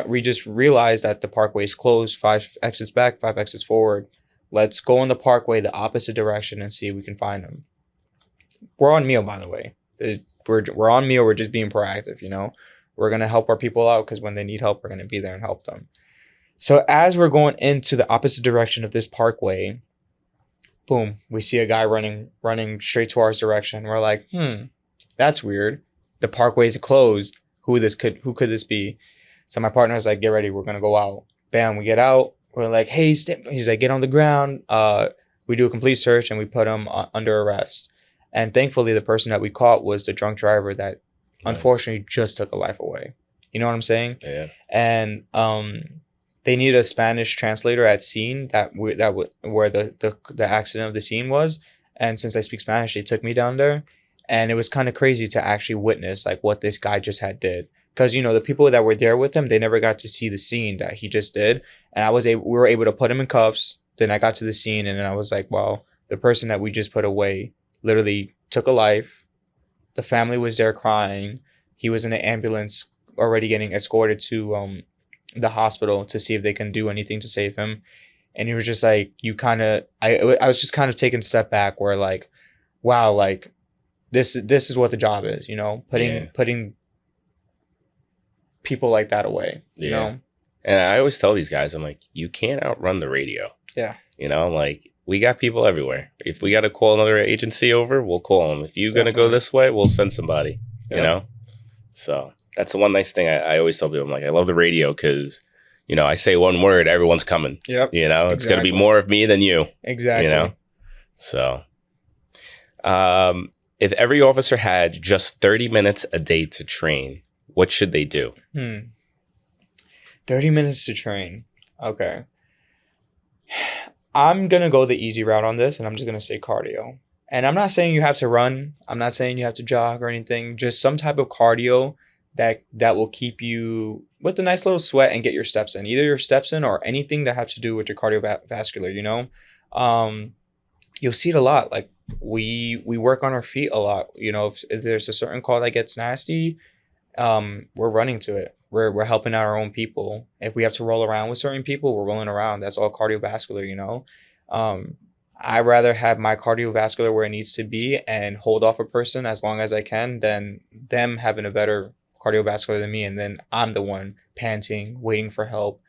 realized that the parkway is closed, 5 exits back, 5 exits forward. Let's go on the parkway the opposite direction and see if we can find them. We're on meal, by the way. We're on meal. We're just being proactive, you know. We're gonna help our people out because when they need help, we're gonna be there and help them. So as we're going into the opposite direction of this parkway, boom, we see a guy running straight to our direction. We're like, that's weird. The parkway is closed. Who could this be? So my partner's like, get ready, we're gonna go out. Bam, we get out. We're like, hey, he's like, get on the ground. We do a complete search and we put him under arrest. And thankfully, the person that we caught was the drunk driver that unfortunately just took a life away. You know what I'm saying? Yeah. And they needed a Spanish translator at scene where the accident of the scene was. And since I speak Spanish, they took me down there. And it was kind of crazy to actually witness, like, what this guy just did. Because, you know, the people that were there with him, they never got to see the scene that he just did. And we were able to put him in cuffs. Then I got to the scene, and then I was like, well, the person that we just put away literally took a life. The family was there crying. He was in an ambulance already getting escorted to the hospital to see if they can do anything to save him. And he was just like, I was just kind of taking a step back where, like, wow, like, this is what the job is, you know, putting people like that away, you know? And I always tell these guys, I'm like, you can't outrun the radio. Yeah. You know, like, we got people everywhere. If we got to call another agency over, we'll call them. If you're going to go this way, we'll send somebody, you know? So that's the one nice thing I always tell people. I'm like, I love the radio because, you know, I say one word, everyone's coming. Yep. You know, it's going to be more of me than you. Exactly. You know? So, If every officer had just 30 minutes a day to train, what should they do? 30 minutes to train. Okay. I'm going to go the easy route on this, and I'm just going to say cardio. And I'm not saying you have to run. I'm not saying you have to jog or anything. Just some type of cardio that will keep you with a nice little sweat and get your steps in. Either your steps in or anything that has to do with your cardiovascular, you know? You'll see it a lot. Like we work on our feet a lot. You know, if there's a certain call that gets nasty, we're running to it. We're helping out our own people. If we have to roll around with certain people, we're rolling around. That's all cardiovascular, you know? I'd rather have my cardiovascular where it needs to be and hold off a person as long as I can than them having a better cardiovascular than me. And then I'm the one panting, waiting for help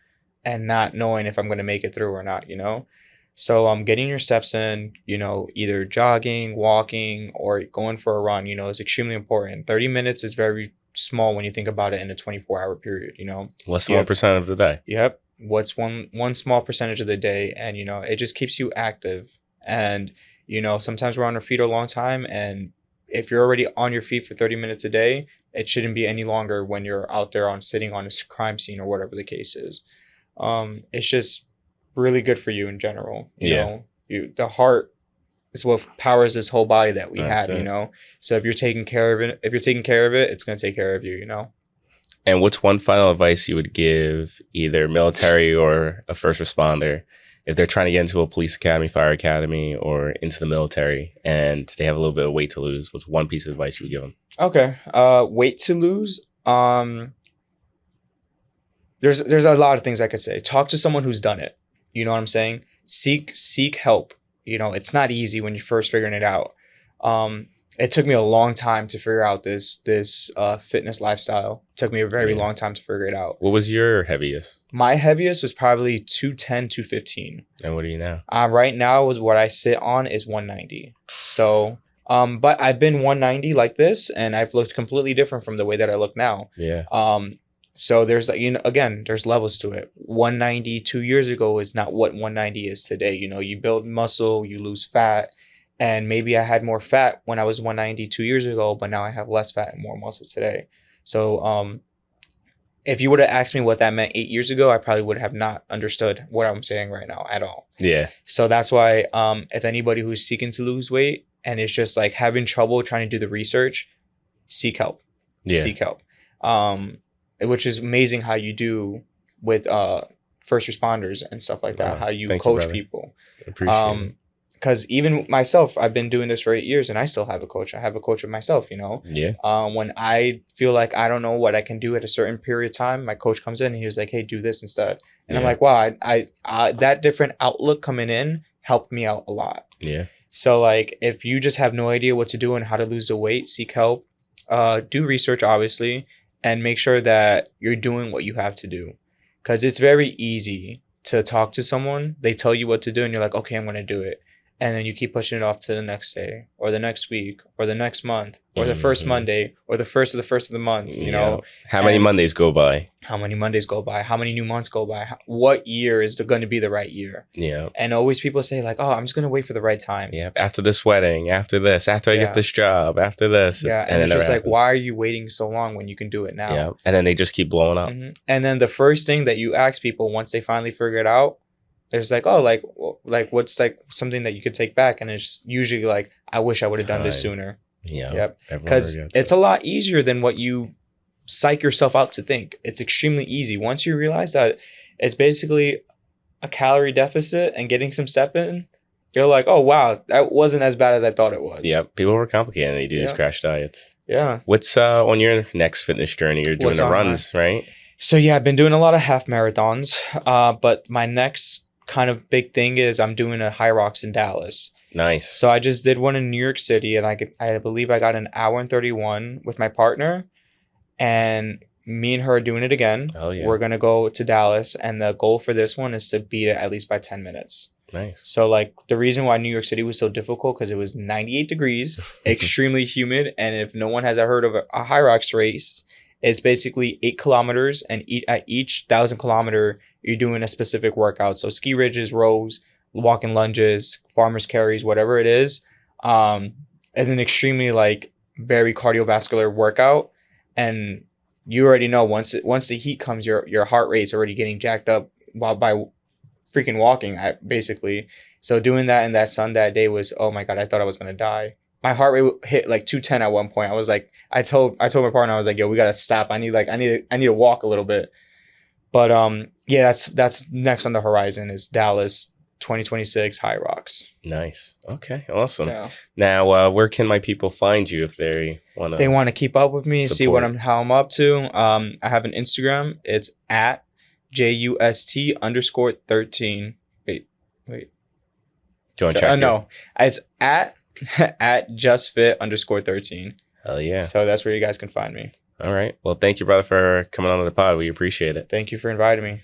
and not knowing if I'm going to make it through or not, you know? So getting your steps in, you know, either jogging, walking, or going for a run, you know, is extremely important. 30 minutes is very small when you think about it in a 24-hour period, you know? Less than 1% of the day. Yep. What's one small percentage of the day, and you know it just keeps you active. And you know sometimes we're on our feet a long time, and if you're already on your feet for 30 minutes a day, it shouldn't be any longer when you're out there sitting on a crime scene or whatever the case is. It's just really good for you in general. You know, the heart is what powers this whole body that we have. You know, so if you're taking care of it, it's going to take care of you. You know. And what's one final advice you would give either military or a first responder if they're trying to get into a police academy, fire academy, or into the military and they have a little bit of weight to lose? What's one piece of advice you would give them? Okay. Weight to lose. There's a lot of things I could say. Talk to someone who's done it. You know what I'm saying? Seek help. You know, it's not easy when you're first figuring it out. It took me a long time to figure out this fitness lifestyle. It took me a very long time to figure it out. What was your heaviest? My heaviest was probably 210, 215. And what are you now? Right now, what I sit on is 190. So, but I've been 190 like this, and I've looked completely different from the way that I look now. Yeah. So there's, you know, again, there's levels to it. 190 2 years ago is not what 190 is today. You know, you build muscle, you lose fat. And maybe I had more fat when I was 190 2 years ago, but now I have less fat and more muscle today. So if you would have asked me what that meant 8 years ago, I probably would have not understood what I'm saying right now at all. Yeah. So that's why if anybody who's seeking to lose weight and is just like having trouble trying to do the research, seek help. Yeah. Seek help. Which is amazing how you do with first responders and stuff like that, how you coach people. Appreciate it. Because even myself, I've been doing this for 8 years and I still have a coach. I have a coach of myself, you know? Yeah. When I feel like I don't know what I can do at a certain period of time, my coach comes in and he was like, hey, do this instead. And I'm like, wow, I that different outlook coming in helped me out a lot. Yeah. So like, if you just have no idea what to do and how to lose the weight, seek help, do research, obviously, and make sure that you're doing what you have to do. Because it's very easy to talk to someone. They tell you what to do and you're like, okay, I'm going to do it. And then you keep pushing it off to the next day or the next week or the next month or the first Monday or the first of the month, you know? How many Mondays go by? How many Mondays go by? How many new months go by? What year is going to be the right year? Yeah. And always people say like, oh, I'm just going to wait for the right time. Yeah. After this wedding, after this, after I get this job, after this. Yeah. And it's just like, why are you waiting so long when you can do it now? Yeah. And then they just keep blowing up. Mm-hmm. And then the first thing that you ask people once they finally figure it out, it's like, oh, like what's like something that you could take back? And it's usually like, I wish I would have done this sooner. Yeah. Yep. Because it's a lot easier than what you psych yourself out to think. It's extremely easy. Once you realize that it's basically a calorie deficit and getting some step in, you're like, oh, wow, that wasn't as bad as I thought it was. Yeah. People overcomplicate and they do these crash diets. Yeah. What's on your next fitness journey? You're doing the runs, right? So, yeah, I've been doing a lot of half marathons. But my next kind of big thing is I'm doing a High Rocks in Dallas. Nice. So I just did one in New York City and I believe I got an hour and 31 with my partner, and me and her are doing it again. Oh yeah. We're going to go to Dallas, and the goal for this one is to beat it at least by 10 minutes. Nice. So like the reason why New York City was so difficult because it was 98 degrees, extremely humid. And if no one has ever heard of a High Rocks race, it's basically 8 kilometers, and at each 1,000 kilometer, you're doing a specific workout. So ski ridges, rows, walking lunges, farmer's carries, whatever it is. is an extremely like very cardiovascular workout, and you already know once the heat comes, your heart rate's already getting jacked up while by freaking walking, basically. So doing that in that sun that day was, oh my god, I thought I was gonna die. My heart rate hit like 210 at one point. I was like, I told my partner, I was like, yo, we gotta stop. I need to walk a little bit. But yeah, that's next on the horizon is Dallas 2026 High Rocks. Nice. Okay. Awesome. Yeah. Now, where can my people find you if they want to? They want to keep up with me, see support. how I'm up to. I have an Instagram. It's at JUST_13. Wait. Do you want to check? No, it's at JustFit_13. Hell yeah. So that's where you guys can find me. All right. Well, thank you, brother, for coming on to the pod. We appreciate it. Thank you for inviting me.